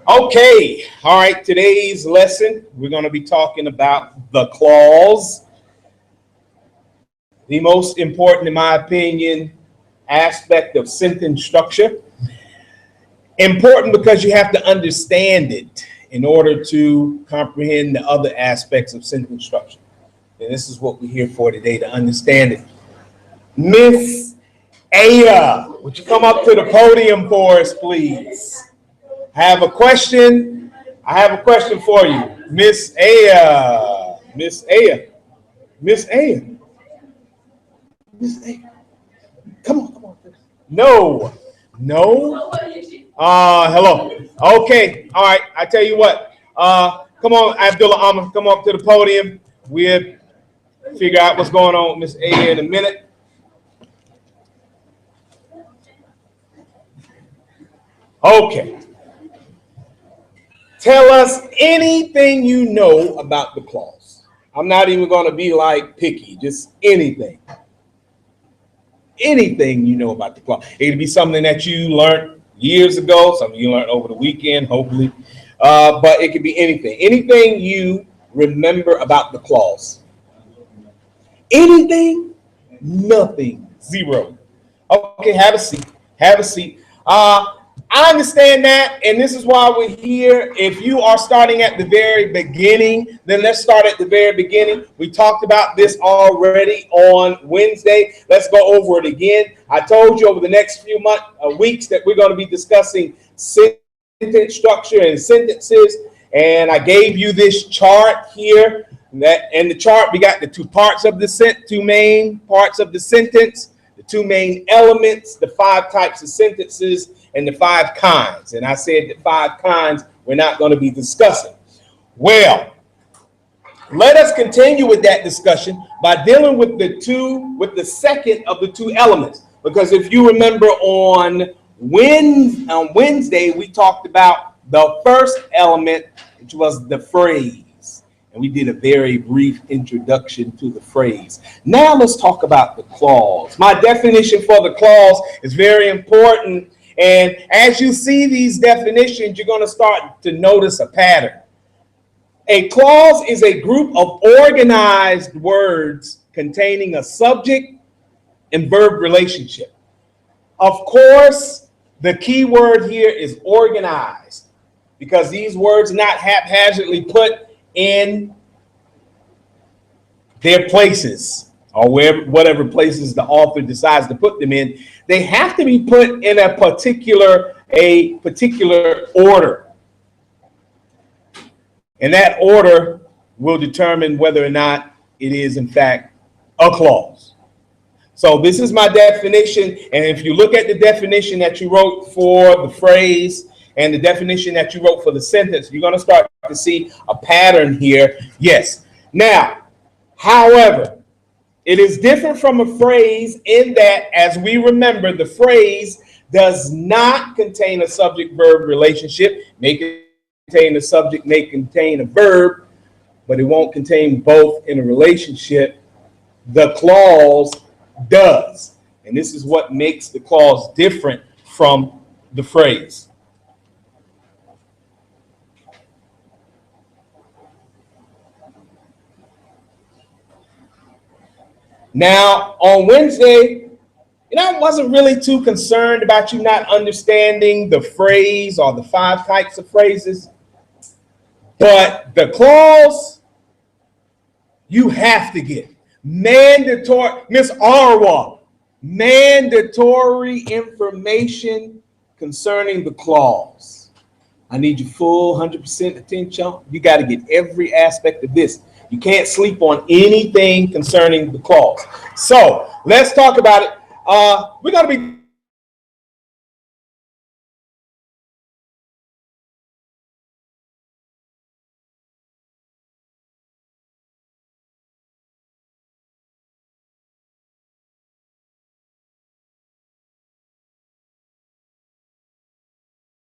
Okay, all right, today's lesson, we're going to be talking about the clause. The most important, in my opinion, aspect of sentence structure. Important because you have to understand it in order to comprehend the other aspects of sentence structure. And this is what we're here for today, to understand it. Miss Aya, would you come up to the podium for us, please? I have a question for you. Miss Aya. Miss Aya. Miss Aya. Miss Aya. Come on. No. Hello. Okay. All right. I tell you what. Come on, Abdullah Ahmed. Come up to the podium. We'll figure out what's going on with Miss Aya in a minute. Okay. Tell us anything you know about the clause. I'm not even going to be like picky, just anything. Anything you know about the clause. It could be something that you learned years ago, something you learned over the weekend, hopefully. But it could be anything. Anything you remember about the clause. Anything? Nothing. Zero. Okay, have a seat. I understand that, and this is why we're here. If you are starting at the very beginning, then let's start at the very beginning. We talked about this already on Wednesday. Let's go over it again. I told you over the next few weeks that we're going to be discussing sentence structure and sentences, and I gave you this chart here. In the chart, we got the two main parts of the sentence, the two main elements, the 5 types of sentences, and the 5 kinds. And I said the 5 kinds we're not going to be discussing. Well, let us continue with that discussion by dealing with the second of the 2 elements. Because if you remember on Wednesday, we talked about the first element, which was the phrase. And we did a very brief introduction to the phrase. Now let's talk about the clause. My definition for the clause is very important. And as you see these definitions, you're going to start to notice a pattern. A clause is a group of organized words containing a subject and verb relationship. Of course, the key word here is organized, because these words are not haphazardly put in their places, or whatever places the author decides to put them in. They have to be put in a particular order. And that order will determine whether or not it is, in fact, a clause. So this is my definition. And if you look at the definition that you wrote for the phrase and the definition that you wrote for the sentence, you're going to start to see a pattern here. Yes. Now, however, it is different from a phrase in that, as we remember, the phrase does not contain a subject-verb relationship. May contain a subject, may contain a verb, but it won't contain both in a relationship. The clause does. And this is what makes the clause different from the phrase. Now, on Wednesday, I wasn't really too concerned about you not understanding the phrase or the 5 types of phrases. But the clause, you have to get mandatory, Miss Arwa, mandatory information concerning the clause. I need your full 100% attention. You got to get every aspect of this. You can't sleep on anything concerning the clause. So let's talk about it. We're going to be